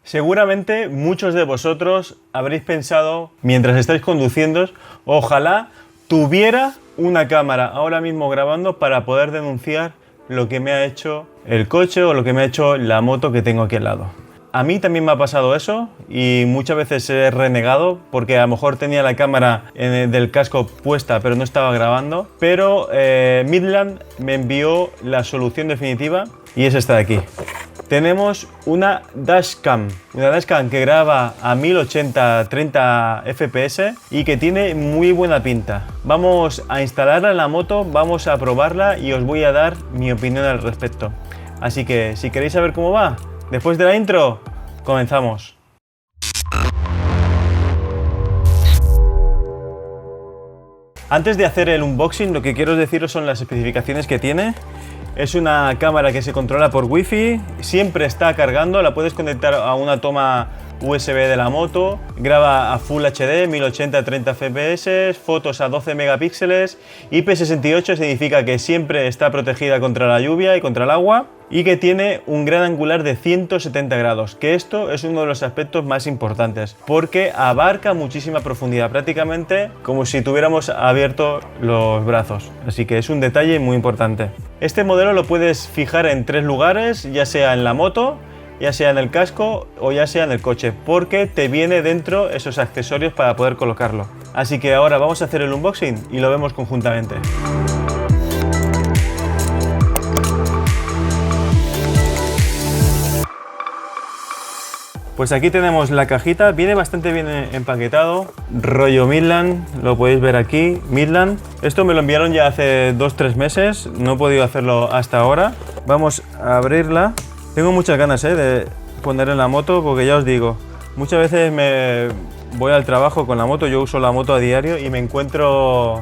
Seguramente muchos de vosotros habréis pensado, mientras estáis conduciendo, ojalá tuviera una cámara ahora mismo grabando para poder denunciar lo que me ha hecho el coche o lo que me ha hecho la moto que tengo aquí al lado. A mí también me ha pasado eso y muchas veces he renegado porque a lo mejor tenía la cámara del casco puesta pero no estaba grabando. Pero Midland me envió la solución definitiva y es esta de aquí. Tenemos una dashcam que graba a 1080 30 fps y que tiene muy buena pinta. Vamos a instalarla en la moto, vamos a probarla y os voy a dar mi opinión al respecto. Así que si queréis saber cómo va, después de la intro, comenzamos. Antes de hacer el unboxing, lo que quiero deciros son las especificaciones que tiene. Es una cámara que se controla por Wi-Fi, siempre está cargando, la puedes conectar a una toma USB de la moto, graba a Full HD, 1080 30 fps, fotos a 12 megapíxeles, IP68 significa que siempre está protegida contra la lluvia y contra el agua y que tiene un gran angular de 170 grados, que esto es uno de los aspectos más importantes porque abarca muchísima profundidad, prácticamente como si tuviéramos abiertos los brazos, así que es un detalle muy importante. Este modelo lo puedes fijar en 3 lugares, ya sea en la moto, ya sea en el casco o ya sea en el coche, porque te viene dentro esos accesorios para poder colocarlo. Así que ahora vamos a hacer el unboxing y lo vemos conjuntamente. Pues aquí tenemos la cajita, viene bastante bien empaquetado, rollo Midland, lo podéis ver aquí, Midland. Esto me lo enviaron ya hace 2-3 meses, no he podido hacerlo hasta ahora. Vamos a abrirla. Tengo muchas ganas de poner en la moto porque ya os digo, muchas veces me voy al trabajo con la moto, yo uso la moto a diario y me encuentro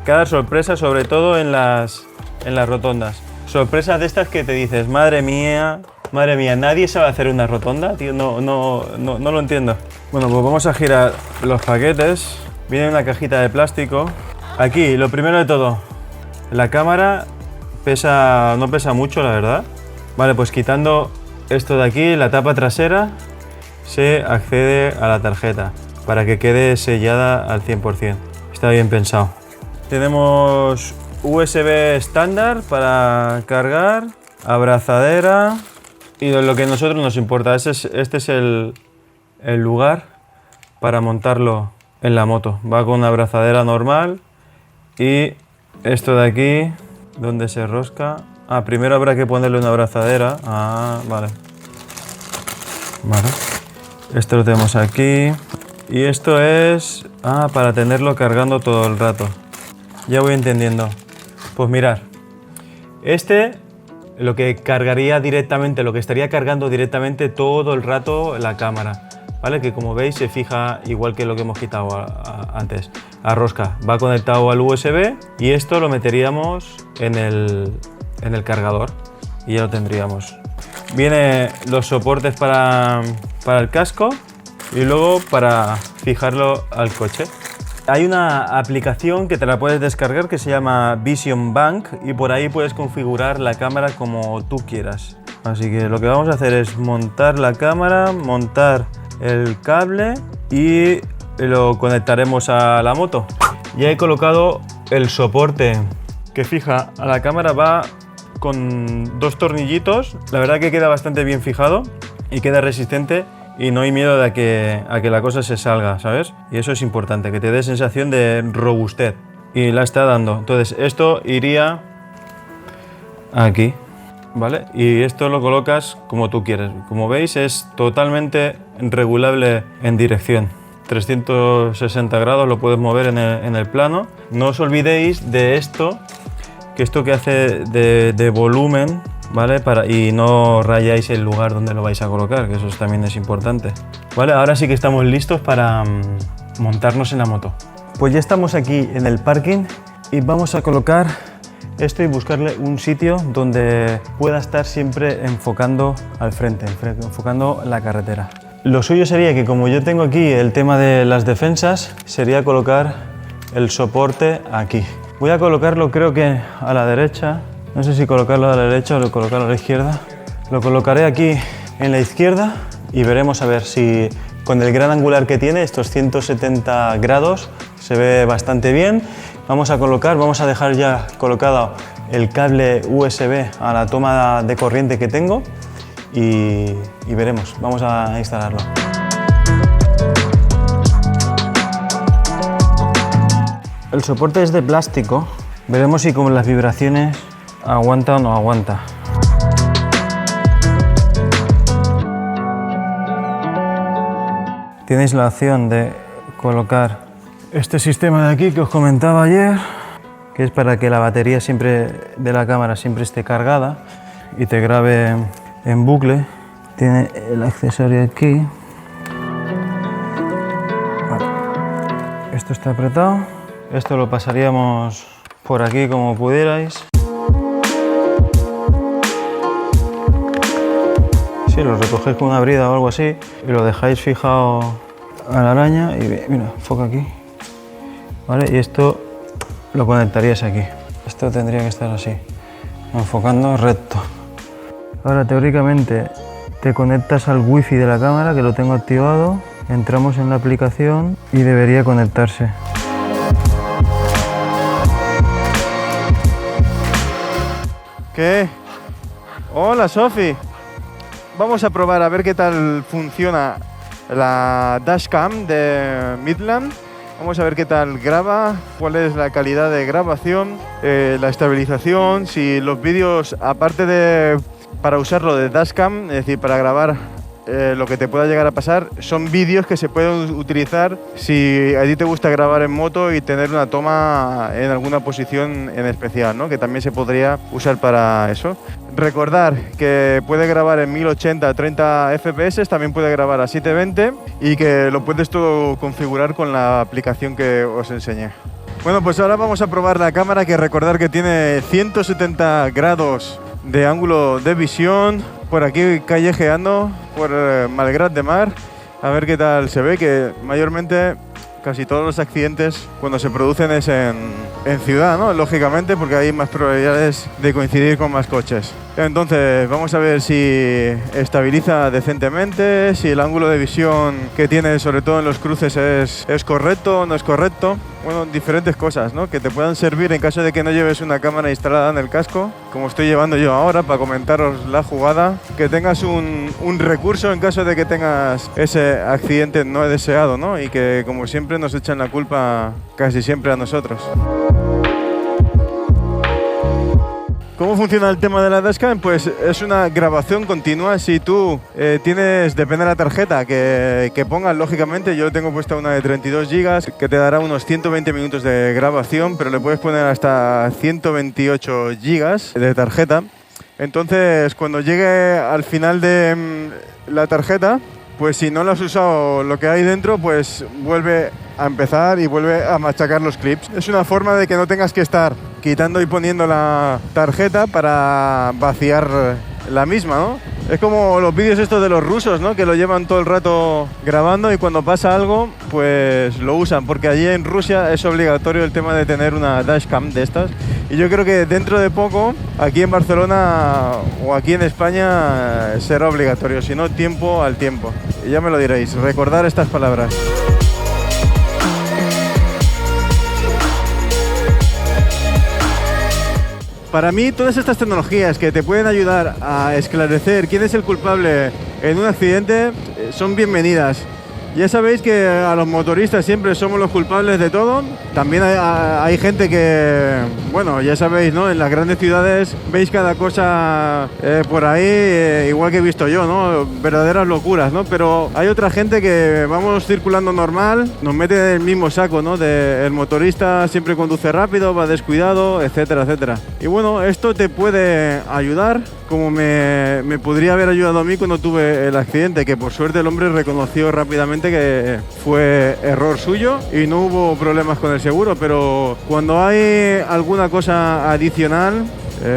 cada sorpresa, sobre todo en las rotondas. Sorpresas de estas que te dices, madre mía, nadie sabe hacer una rotonda, tío, no lo entiendo. Bueno, pues vamos a girar los paquetes, viene una cajita de plástico. Aquí, lo primero de todo, la cámara no pesa mucho, la verdad. Vale, pues quitando esto de aquí, la tapa trasera, se accede a la tarjeta para que quede sellada al 100%. Está bien pensado. Tenemos USB estándar para cargar, abrazadera y lo que a nosotros nos importa. Este es el lugar para montarlo en la moto. Va con una abrazadera normal y esto de aquí, donde se rosca. Primero habrá que ponerle una abrazadera. Vale. Esto lo tenemos aquí. Y esto es para tenerlo cargando todo el rato. Ya voy entendiendo. Pues mirad. Lo que cargaría directamente, lo que estaría cargando directamente todo el rato la cámara. ¿Vale? Que como veis se fija igual que lo que hemos quitado antes. A rosca. Va conectado al USB y esto lo meteríamos en el cargador y ya lo tendríamos. Viene los soportes para el casco y luego para fijarlo al coche. Hay una aplicación que te la puedes descargar que se llama Vision Bank y por ahí puedes configurar la cámara como tú quieras. Así que lo que vamos a hacer es montar la cámara, montar el cable y lo conectaremos a la moto. Ya he colocado el soporte que fija a la cámara, va con 2 tornillitos, la verdad que queda bastante bien fijado y queda resistente y no hay miedo de a que la cosa se salga, ¿sabes? Y eso es importante, que te dé sensación de robustez y la está dando. Entonces esto iría aquí, ¿vale? Y esto lo colocas como tú quieres. Como veis es totalmente regulable en dirección. 360 grados lo puedes mover en el plano. No os olvidéis de esto, que hace de volumen, ¿vale? Y no rayáis el lugar donde lo vais a colocar, que eso también es importante. Vale, ahora sí que estamos listos para montarnos en la moto. Pues ya estamos aquí en el parking y vamos a colocar esto y buscarle un sitio donde pueda estar siempre enfocando al frente, enfocando la carretera. Lo suyo sería que, como yo tengo aquí el tema de las defensas, sería colocar el soporte aquí. Voy a colocarlo, creo que a la derecha. No sé si colocarlo a la derecha o colocarlo a la izquierda. Lo colocaré aquí en la izquierda y veremos a ver si con el gran angular que tiene, estos 170 grados, se ve bastante bien. Vamos a dejar ya colocado el cable USB a la toma de corriente que tengo y veremos, vamos a instalarlo. El soporte es de plástico, veremos si con las vibraciones aguanta o no aguanta. Tenéis la opción de colocar este sistema de aquí que os comentaba ayer, que es para que la batería de la cámara siempre esté cargada y te grabe en bucle. Tiene el accesorio aquí. Vale. Esto está apretado. Esto lo pasaríamos por aquí como pudierais. Sí, lo recogéis con una brida o algo así y lo dejáis fijado a la araña y mira, enfoca aquí. ¿Vale? Y esto lo conectarías aquí. Esto tendría que estar así, enfocando recto. Ahora teóricamente te conectas al wifi de la cámara, que lo tengo activado, entramos en la aplicación y debería conectarse. ¿Qué? Hola Sofi. Vamos a probar a ver qué tal funciona la dashcam de Midland. Vamos a ver qué tal graba, cuál es la calidad de grabación, la estabilización, si los vídeos, aparte de para usarlo de dashcam, es decir, para grabar lo que te pueda llegar a pasar, son vídeos que se pueden utilizar si a ti te gusta grabar en moto y tener una toma en alguna posición en especial, ¿no? Que también se podría usar para eso. Recordar que puede grabar en 1080 a 30 FPS, también puede grabar a 720 y que lo puedes todo configurar con la aplicación que os enseñé. Bueno, pues ahora vamos a probar la cámara, que recordar que tiene 170 grados de ángulo de visión. Por aquí callejeando por Malgrat de Mar, a ver qué tal se ve, que mayormente casi todos los accidentes cuando se producen es en ciudad, ¿no? Lógicamente, porque hay más probabilidades de coincidir con más coches. Entonces vamos a ver si estabiliza decentemente, si el ángulo de visión que tiene, sobre todo en los cruces, es correcto o no es correcto. Bueno, diferentes cosas, ¿no? Que te puedan servir en caso de que no lleves una cámara instalada en el casco, como estoy llevando yo ahora, para comentaros la jugada. Que tengas un recurso en caso de que tengas ese accidente no deseado, ¿no? Y que, como siempre, nos echan la culpa casi siempre a nosotros. ¿Cómo funciona el tema de la dashcam? Pues es una grabación continua. Si tú tienes, depende de la tarjeta que pongas, lógicamente, yo tengo puesta una de 32 GB que te dará unos 120 minutos de grabación, pero le puedes poner hasta 128 GB de tarjeta. Entonces, cuando llegue al final de la tarjeta, pues si no lo has usado lo que hay dentro, pues vuelve a empezar y vuelve a machacar los clips. Es una forma de que no tengas que estar quitando y poniendo la tarjeta para vaciar la misma, ¿no? Es como los vídeos estos de los rusos, ¿no? Que lo llevan todo el rato grabando y cuando pasa algo, pues lo usan, porque allí en Rusia es obligatorio el tema de tener una dashcam de estas. Y yo creo que dentro de poco, aquí en Barcelona o aquí en España, será obligatorio, si no, tiempo al tiempo. Y ya me lo diréis, recordar estas palabras. Para mí, todas estas tecnologías que te pueden ayudar a esclarecer quién es el culpable en un accidente son bienvenidas. Ya sabéis que a los motoristas siempre somos los culpables de todo. También hay gente que, bueno, ya sabéis, ¿no? En las grandes ciudades veis cada cosa por ahí, igual que he visto yo, ¿no? Verdaderas locuras, ¿no? Pero hay otra gente que vamos circulando normal, nos mete en el mismo saco, ¿no? El motorista siempre conduce rápido, va descuidado, etcétera, etcétera. Y bueno, esto te puede ayudar, como me podría haber ayudado a mí cuando tuve el accidente, que por suerte el hombre reconoció rápidamente que fue error suyo y no hubo problemas con el seguro, pero cuando hay alguna cosa adicional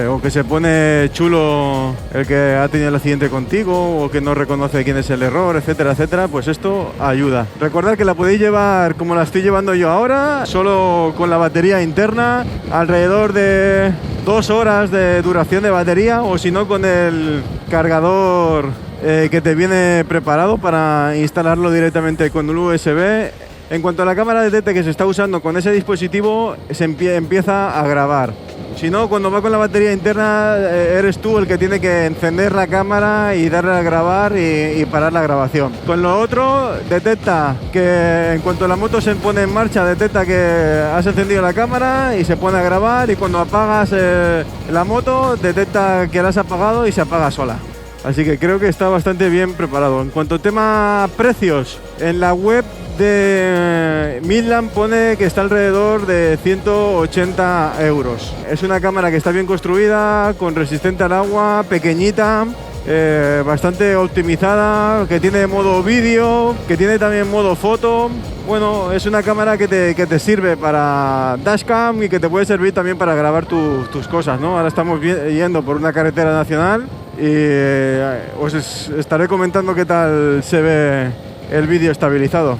o que se pone chulo el que ha tenido el accidente contigo o que no reconoce quién es el error, etcétera, etcétera, pues esto ayuda. Recordad que la podéis llevar como la estoy llevando yo ahora, solo con la batería interna, alrededor de 2 horas de duración de batería, o si no con el cargador que te viene preparado para instalarlo directamente con un USB. En cuanto a la cámara detecte que se está usando con ese dispositivo, se empieza a grabar. Si no, cuando va con la batería interna, eres tú el que tiene que encender la cámara y darle a grabar y parar la grabación. Con lo otro, detecta que en cuanto la moto se pone en marcha, detecta que has encendido la cámara y se pone a grabar, y cuando apagas la moto, detecta que la has apagado y se apaga sola. Así que creo que está bastante bien preparado. En cuanto a tema precios, en la web de Midland pone que está alrededor de 180 euros. Es una cámara que está bien construida, con resistente al agua, pequeñita, bastante optimizada, que tiene modo vídeo, que tiene también modo foto. Bueno, es una cámara que te sirve para dashcam y que te puede servir también para grabar tus cosas, ¿no? Ahora estamos yendo por una carretera nacional y os estaré comentando qué tal se ve el vídeo estabilizado.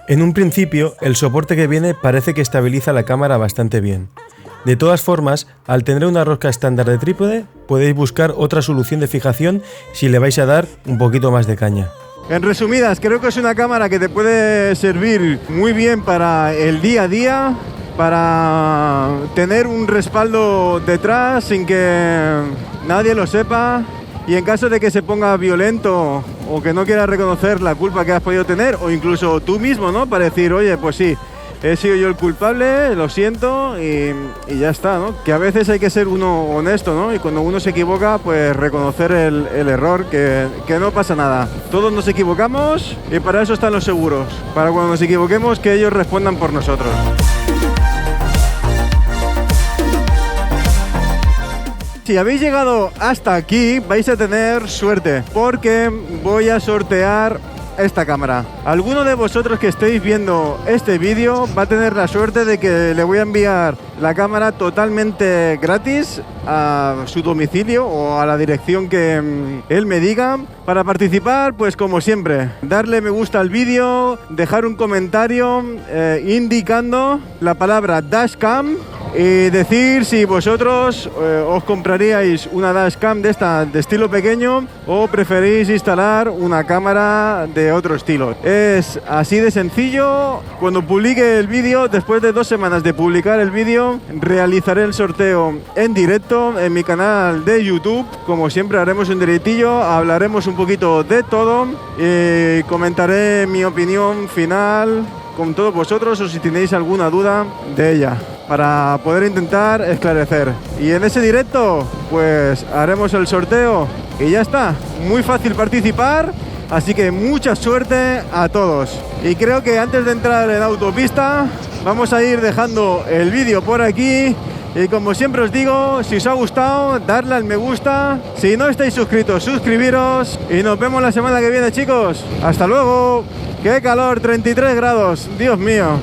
En un principio, el soporte que viene parece que estabiliza la cámara bastante bien. De todas formas, al tener una rosca estándar de trípode, podéis buscar otra solución de fijación si le vais a dar un poquito más de caña. En resumidas, creo que es una cámara que te puede servir muy bien para el día a día, para tener un respaldo detrás sin que nadie lo sepa, y en caso de que se ponga violento o que no quiera reconocer la culpa que has podido tener, o incluso tú mismo, ¿no? Para decir, oye, pues sí, he sido yo el culpable, lo siento, y ya está, ¿no? Que a veces hay que ser uno honesto, ¿no? Y cuando uno se equivoca, pues reconocer el error, que no pasa nada. Todos nos equivocamos y para eso están los seguros, para cuando nos equivoquemos que ellos respondan por nosotros. Si habéis llegado hasta aquí, vais a tener suerte, porque voy a sortear esta cámara. Alguno de vosotros que estéis viendo este vídeo va a tener la suerte de que le voy a enviar la cámara totalmente gratis a su domicilio o a la dirección que él me diga. Para participar, pues como siempre, darle me gusta al vídeo, dejar un comentario indicando la palabra dashcam y decir si vosotros os compraríais una dashcam de esta de estilo pequeño o preferís instalar una cámara de otro estilo. Es así de sencillo. Cuando publique el vídeo, después de 2 semanas de publicar el vídeo, realizaré el sorteo en directo en mi canal de YouTube. Como siempre, haremos un directillo, hablaremos un poquito de todo y comentaré mi opinión final con todos vosotros, o si tenéis alguna duda de ella, para poder intentar esclarecer. Y en ese directo, pues haremos el sorteo y ya está. Muy fácil participar, así que mucha suerte a todos. Y creo que antes de entrar en autopista, vamos a ir dejando el vídeo por aquí. Y como siempre os digo, si os ha gustado, darle al me gusta. Si no estáis suscritos, suscribiros. Y nos vemos la semana que viene, chicos. ¡Hasta luego! ¡Qué calor! 33 grados. ¡Dios mío!